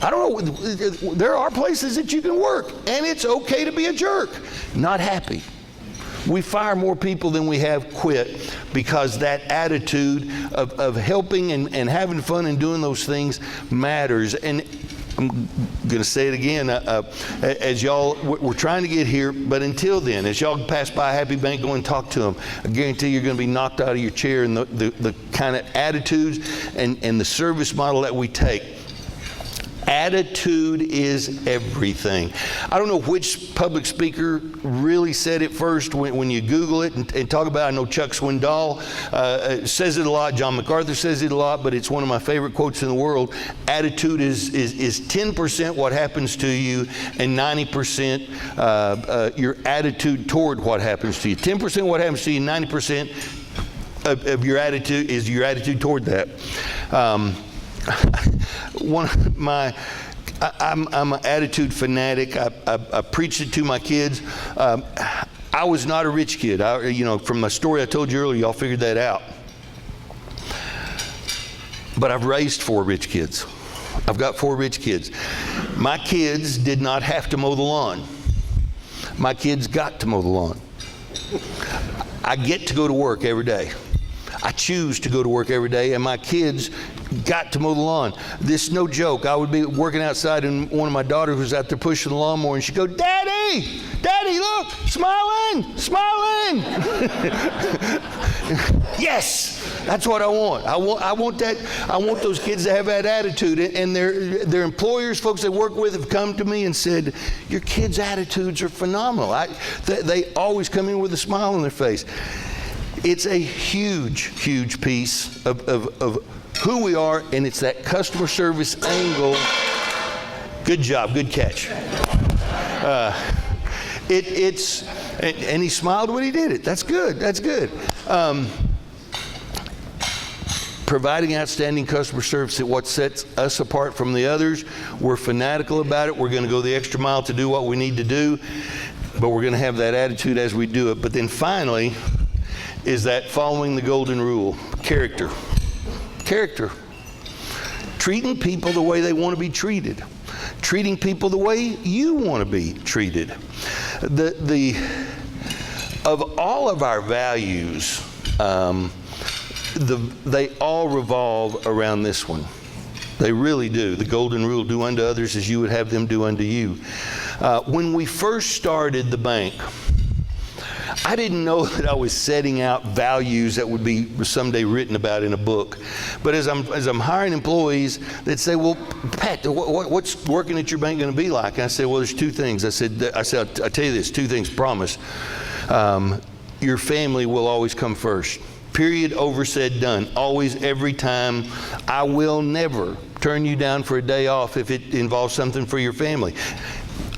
I don't know. There are places that you can work, and it's okay to be a jerk. Not happy. We fire more people than we have quit because that attitude of helping and having fun and doing those things matters. And I'm going to say it again, as y'all, we're trying to get here, but until then, as y'all pass by Happy Bank, go and talk to them. I guarantee you're going to be knocked out of your chair, and the kind of attitudes and the service model that we take. Attitude is everything. I don't know which public speaker really said it first when you Google it and talk about it. I know Chuck Swindoll says it a lot. John MacArthur says it a lot, but it's one of my favorite quotes in the world. Attitude is 10% what happens to you and 90% your attitude toward what happens to you. 10% what happens to you, 90% of your attitude is your attitude toward that. I'm an attitude fanatic. I preach it to my kids. I was not a rich kid. From my story I told you earlier, y'all figured that out. But I've raised 4 rich kids. I've got 4 rich kids. My kids did not have to mow the lawn. My kids got to mow the lawn. I get to go to work every day. I choose to go to work every day, and my kids got to mow the lawn. This is no joke. I would be working outside, and one of my daughters was out there pushing the lawnmower, and she'd go, Daddy, look, smiling. Yes, that's what I want. I want that. I want those kids to have that attitude. And their employers, folks they work with, have come to me and said, your kids' attitudes are phenomenal. They always come in with a smile on their face. It's a huge, huge piece of who we are, and it's that customer service angle. Good job, good catch. And he smiled when he did it. That's good, that's good. Providing outstanding customer service is what sets us apart from the others. We're fanatical about it. We're going to go the extra mile to do what we need to do, but we're going to have that attitude as we do it. But then finally, is that following the golden rule. Character. Treating people the way they want to be treated. Treating people the way you want to be treated. Of all of our values, they all revolve around this one. They really do. The golden rule, do unto others as you would have them do unto you. When we first started the bank, I didn't know that I was setting out values that would be someday written about in a book. But as I'm hiring employees, they'd say, well, Pat, what's working at your bank going to be like? And I said, well, there's 2 things. I said, I'll tell you this, 2 things, promise. Your family will always come first. Period, over, said, done. Always, every time. I will never turn you down for a day off if it involves something for your family.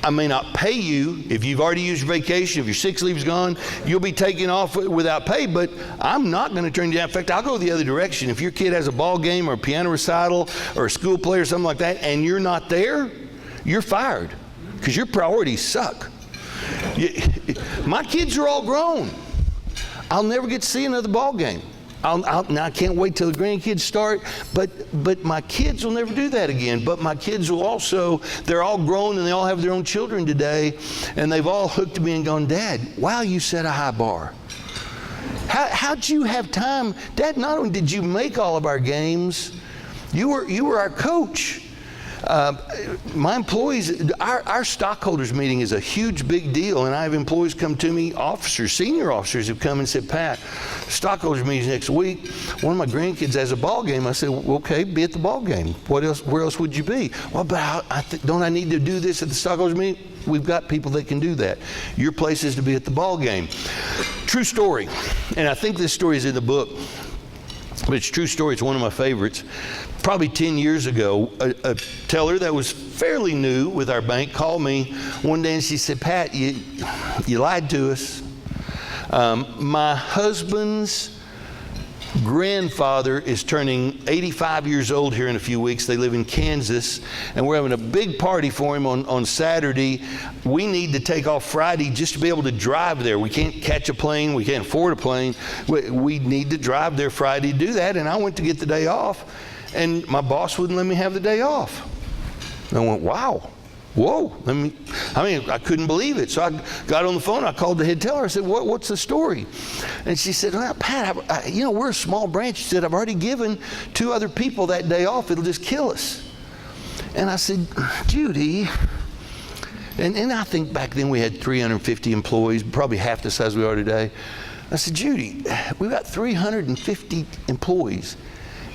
I may not pay you. If you've already used your vacation, if your sick leave's gone, you'll be taken off without pay, but I'm not going to turn you down. In fact, I'll go the other direction. If your kid has a ball game or a piano recital or a school play or something like that, and you're not there, you're fired because your priorities suck. My kids are all grown. I'll never get to see another ball game. Now I can't wait till the grandkids start, but my kids will never do that again. But my kids will also, they're all grown and they all have their own children today, and they've all hooked to me and gone, Dad, wow, you set a high bar. How'd you have time? Dad, not only did you make all of our games, you were our coach. My employees, our stockholders meeting is a huge, big deal, and I have employees come to me, senior officers have come and said, Pat, stockholders meeting next week. One of my grandkids has a ball game. I said, well, okay, be at the ball game. Where else would you be? Well, but don't I need to do this at the stockholders meeting? We've got people that can do that. Your place is to be at the ball game. True story, and I think this story is in the book. But it's a true story. It's one of my favorites. Probably 10 years ago, a teller that was fairly new with our bank called me one day and she said, Pat, you lied to us. My husband's grandfather is turning 85 years old here in a few weeks. They live in Kansas, and we're having a big party for him on Saturday. We need to take off Friday just to be able to drive there. We can't catch a plane. We can't afford a plane. We need to drive there Friday to do that, and I went to get the day off, and my boss wouldn't let me have the day off. And I went, wow. Whoa, I couldn't believe it. So I got on the phone, I called the head teller, I said, what's the story? And she said, well, Pat, we're a small branch. She said, I've already given 2 other people that day off. It'll just kill us. And I said, Judy, and I think back then we had 350 employees, probably half the size we are today. I said, Judy, we've got 350 employees,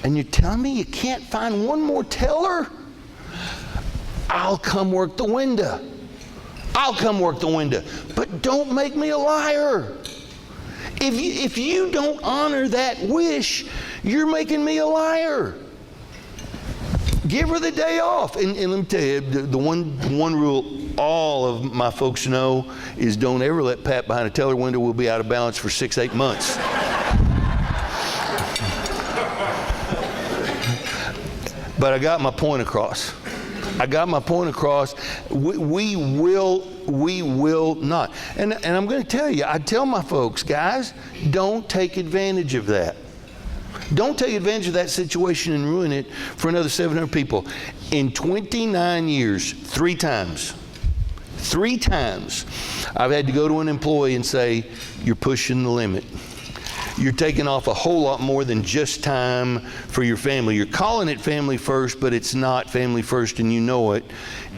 and you're telling me you can't find one more teller? I'll come work the window. I'll come work the window. But don't make me a liar. If you don't honor that wish, you're making me a liar. Give her the day off. And let me tell you, the one rule all of my folks know is don't ever let Pat behind a teller window. We'll be out of balance for 6-8 months. But I got my point across. We will not. And I'm going to tell you, I tell my folks, guys, don't take advantage of that. Don't take advantage of that situation and ruin it for another 700 people. In 29 years, 3 times, I've had to go to an employee and say, you're pushing the limit. You're taking off a whole lot more than just time for your family. You're calling it family first, but it's not family first, and you know it.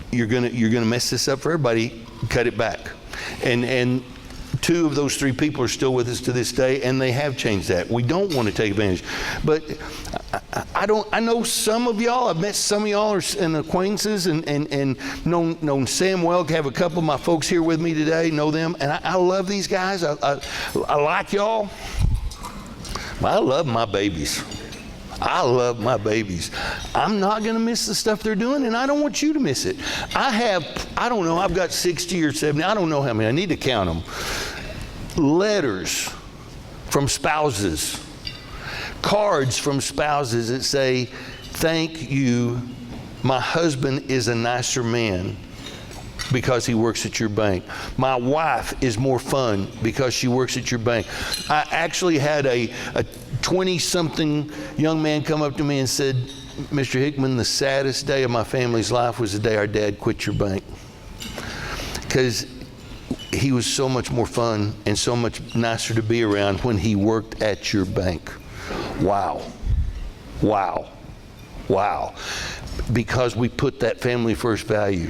You're gonna mess this up for everybody. Cut it back. And 2 of those 3 people are still with us to this day, and they have changed that. We don't want to take advantage. But I know some of y'all, I've met some of y'all and acquaintances and known Sam Welk, have a couple of my folks here with me today, know them, and I love these guys. I like y'all. I love my babies. I'm not going to miss the stuff they're doing, and I don't want you to miss it. I've got 60 or 70, I don't know how many, I need to count them. Letters from spouses, cards from spouses that say, thank you, my husband is a nicer man because he works at your bank. My wife is more fun because she works at your bank. I actually had a 20-something young man come up to me and said, Mr. Hickman, the saddest day of my family's life was the day our dad quit your bank. Because he was so much more fun and so much nicer to be around when he worked at your bank. Wow. Because we put that family first value.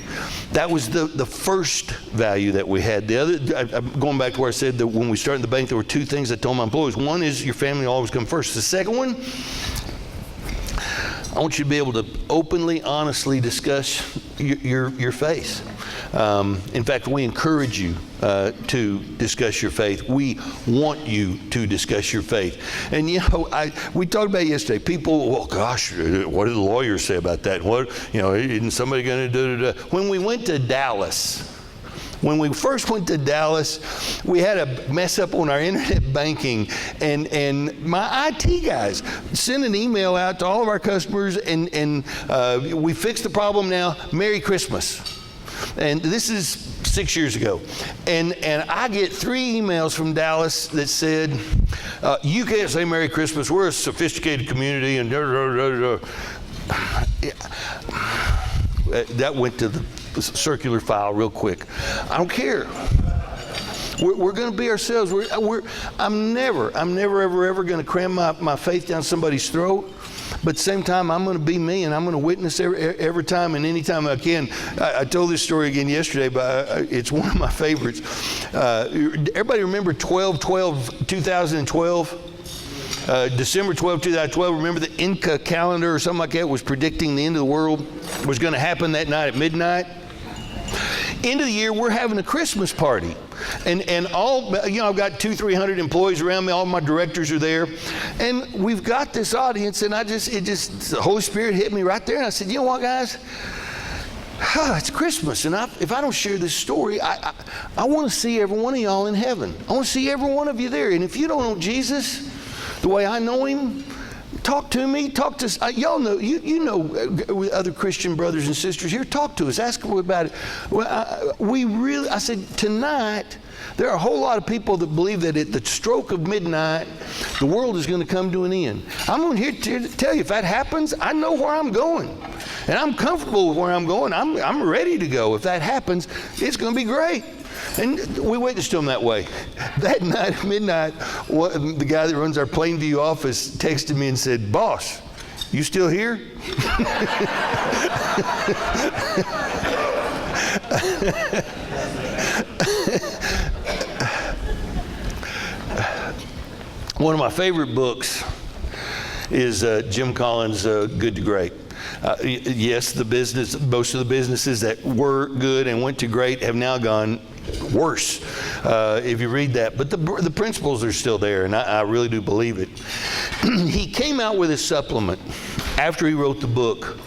That was the first value that we had. The other, going back to where I said that when we started the bank, there were 2 things I told my employees. One is your family will always come first. The second one, I want you to be able to openly, honestly discuss your faith. In fact, we encourage you to discuss your faith. We want you to discuss your faith. And we talked about it yesterday. People, well, gosh, what did the lawyers say about that? Isn't somebody going to do? When we went to Dallas, when we first went to Dallas, we had a mess up on our internet banking, and my IT guys sent an email out to all of our customers, and we fixed the problem now. Merry Christmas. And this is 6 years ago. And I get 3 emails from Dallas that said, you can't say Merry Christmas. We're a sophisticated community. And that went to the circular file real quick. I don't care. We're going to be ourselves. I'm never ever going to cram my faith down somebody's throat. But at the same time, I'm going to be me, and I'm going to witness every time and any time I can. I told this story again yesterday, but it's one of my favorites. Everybody remember 12/12/2012? December 12, 2012, remember the Inca calendar or something like that was predicting the end of the world was going to happen that night at midnight? End of the year, we're having a Christmas party. And all, I've got 200-300 employees around me. All my directors are there. And we've got this audience, and the Holy Spirit hit me right there. And I said, you know what, guys? It's Christmas. And if I don't share this story, I want to see every one of y'all in heaven. I want to see every one of you there. And if you don't know Jesus, the way I know him, talk to me, talk to y'all know, you know other Christian brothers and sisters here, talk to us, ask them about it. Well, I said, tonight, there are a whole lot of people that believe that at the stroke of midnight, the world is going to come to an end. I'm here to tell you, if that happens, I know where I'm going. And I'm comfortable with where I'm going. I'm ready to go. If that happens, it's going to be great. And we witnessed to them that way. That night at midnight, the guy that runs our Plainview office texted me and said, "Boss, you still here?" One of my favorite books is Jim Collins' Good to Great. Yes, most of the businesses that were good and went to great have now gone worse, if you read that. But the principles are still there, and I really do believe it. He came out with a supplement after he wrote the book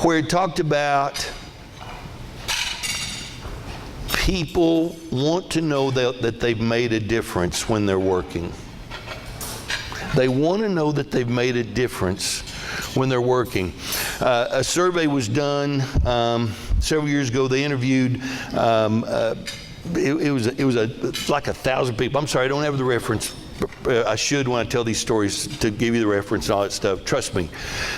where he talked about people want to know that they've made a difference when they're working. They want to know that they've made a difference when they're working. A survey was done several years ago. They interviewed, it was like 1,000 people. I'm sorry, I don't have the reference. I should when I tell these stories to give you the reference and all that stuff. Trust me.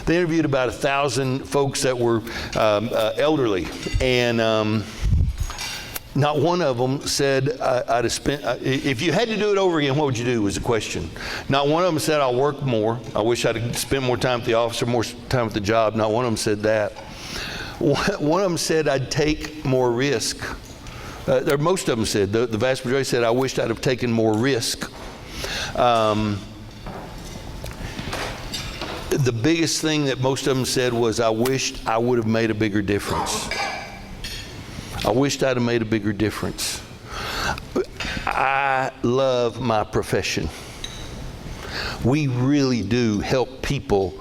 They interviewed about 1,000 folks that were elderly, and not one of them said, I'd have spent, if you had to do it over again, what would you do, was the question. Not one of them said, I'll work more. I wish I'd have spent more time at the office or more time at the job. Not one of them said that. One of them said, I'd take more risk. Most of them said, the vast majority said, I wished I'd have taken more risk. The biggest thing that most of them said was, I wished I would have made a bigger difference. I wished I'd have made a bigger difference. I love my profession. We really do help people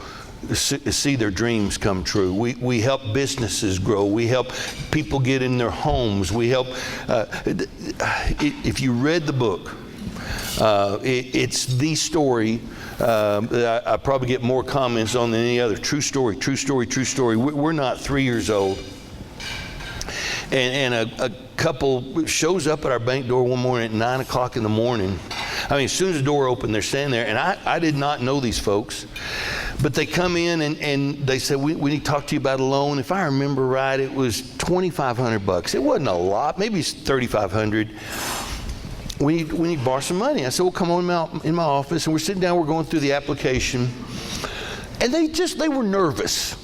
see their dreams come true. We help businesses grow. We help people get in their homes. We help, if you read the book, it's the story that I probably get more comments on than any other. True story, true story, true story. We're not 3 years old. And a couple shows up at our bank door one morning at 9 o'clock in the morning. I mean, as soon as the door opened, they're standing there. And I did not know these folks. But they come in and they said, we need to talk to you about a loan. If I remember right, it was $2,500. It wasn't a lot. Maybe it's $3,500. We need to borrow some money. I said, well, come on in my office. And we're sitting down. We're going through the application. And they were nervous.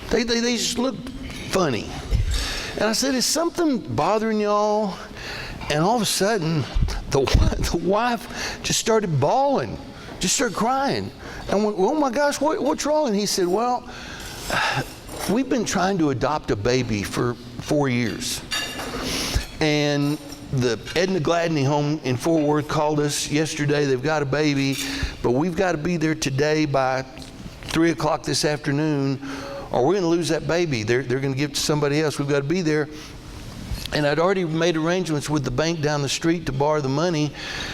They just looked funny. And I said, is something bothering y'all? And all of a sudden, the wife just started bawling, just started crying. And went, oh my gosh, what's wrong? And he said, well, we've been trying to adopt a baby for 4 years. And the Edna Gladney home in Fort Worth called us yesterday. They've got a baby, but we've got to be there today by 3 o'clock this afternoon, or we're going to lose that baby. They're going to give it to somebody else. We've got to be there. And I'd already made arrangements with the bank down the street to borrow the money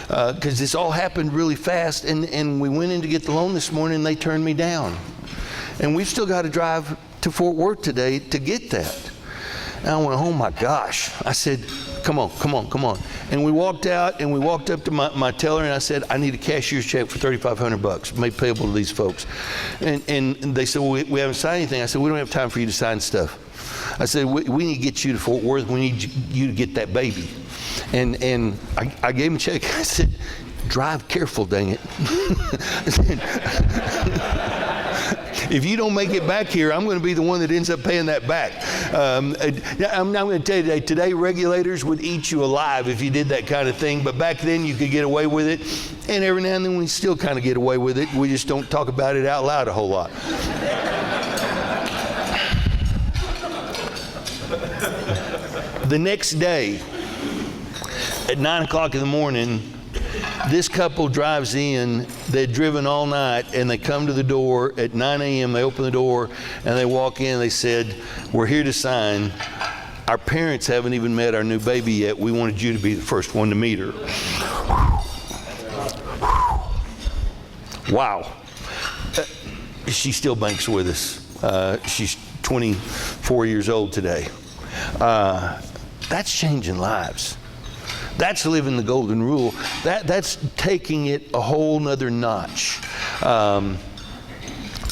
because this all happened really fast. And we went in to get the loan this morning, and they turned me down. And we've still got to drive to Fort Worth today to get that. And I went, oh my gosh. I said, come on. And we walked out, and we walked up to my teller, and I said, I need a cashier's check for $3,500 made payable to these folks. And they said, well, we haven't signed anything. I said, we don't have time for you to sign stuff. I said, we need to get you to Fort Worth. We need you to get that baby. And I gave him a check. I said, drive careful, dang it. If you don't make it back here, I'm going to be the one that ends up paying that back. I'm going to tell you today regulators would eat you alive if you did that kind of thing. But back then you could get away with it. And every now and then we still kind of get away with it. We just don't talk about it out loud a whole lot. The next day, at 9 o'clock in the morning, this couple drives in. They'd driven all night, and they come to the door at 9 a.m. They open the door, and they walk in. They said, we're here to sign. Our parents haven't even met our new baby yet. We wanted you to be the first one to meet her. Wow. She still banks with us. She's 24 years old today. That's changing lives. That's living the golden rule. That's taking it a whole nother notch.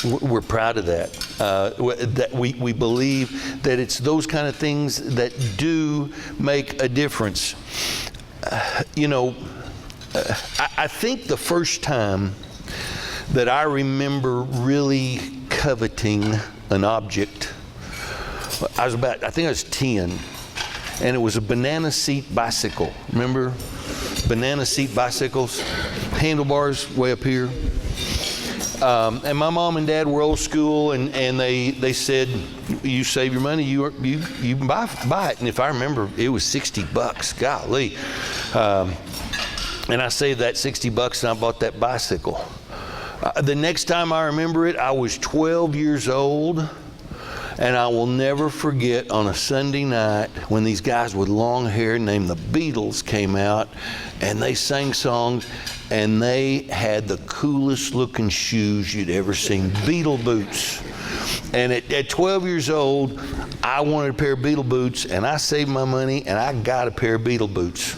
We're proud of that. That we believe that it's those kind of things that do make a difference. I think the first time that I remember really coveting an object, I think I was 10, and it was a banana seat bicycle. Remember banana seat bicycles? Handlebars way up here. And my mom and dad were old school, and they said, you save your money, you can buy it. And if I remember, it was $60. Golly. And I saved that $60 and I bought that bicycle. The next time I remember it, I was 12 years old. And I will never forget on a Sunday night when these guys with long hair named the Beatles came out, and they sang songs, and they had the coolest looking shoes you'd ever seen, Beatle boots. And at 12 years old, I wanted a pair of Beatle boots, and I saved my money, and I got a pair of Beatle boots.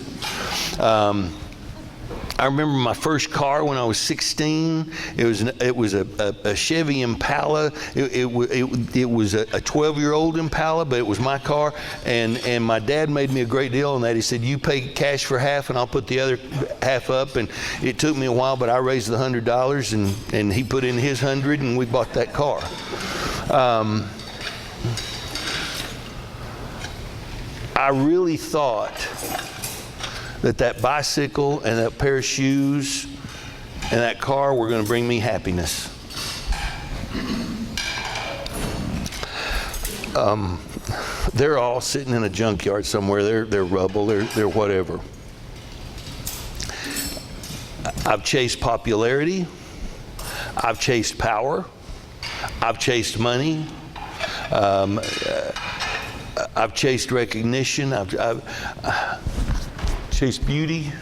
I remember my first car when I was 16. It was a Chevy Impala. It was a 12-year-old Impala, but it was my car. And my dad made me a great deal on that. He said, "You pay cash for half, and I'll put the other half up." And it took me a while, but I raised the $100, and he put in his 100, and we bought that car. I really thought that bicycle and that pair of shoes and that car were going to bring me happiness. They're all sitting in a junkyard somewhere. They're rubble. They're whatever. I've chased popularity. I've chased power. I've chased money. I've chased recognition. I've chase beauty.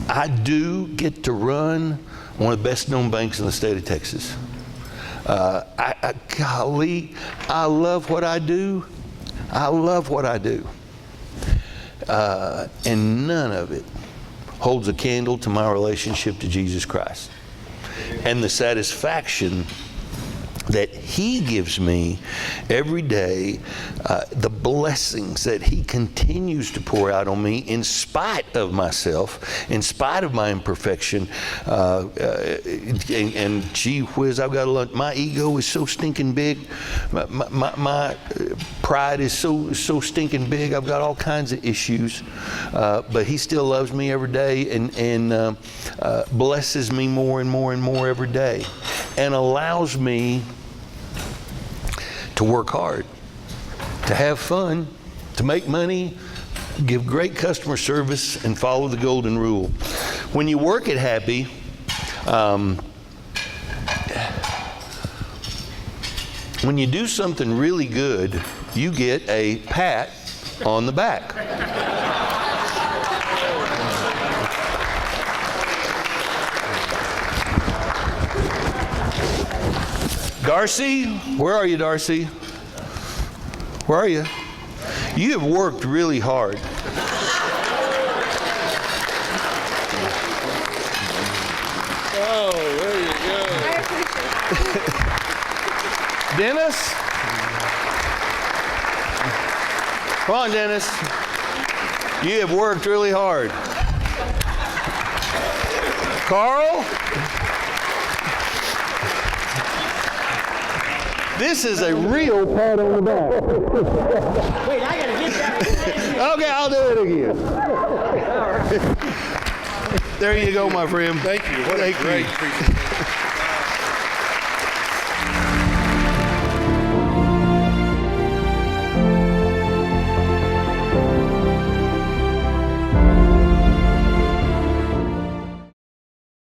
I do get to run one of the best known banks in the state of Texas. Golly, I love what I do. I love what I do. And none of it holds a candle to my relationship to Jesus Christ and the satisfaction that He gives me every day, the blessings that He continues to pour out on me in spite of myself, in spite of my imperfection. And gee whiz, I've got a lot. My ego is so stinking big. My pride is so stinking big. I've got all kinds of issues. But He still loves me every day and blesses me more and more and more every day, and allows me to work hard, to have fun, to make money, give great customer service, and follow the golden rule. When you work at Happy, when you do something really good, you get a pat on the back. Darcy, where are you, Darcy? Where are you? You have worked really hard. Oh, there you go. I appreciate it. Dennis? Come on, Dennis. You have worked really hard. Carl? This is a real pat on the back. Wait, I gotta get that. Okay, I'll do it again. There you go, my friend. Thank you. What a Thank you. great presentation.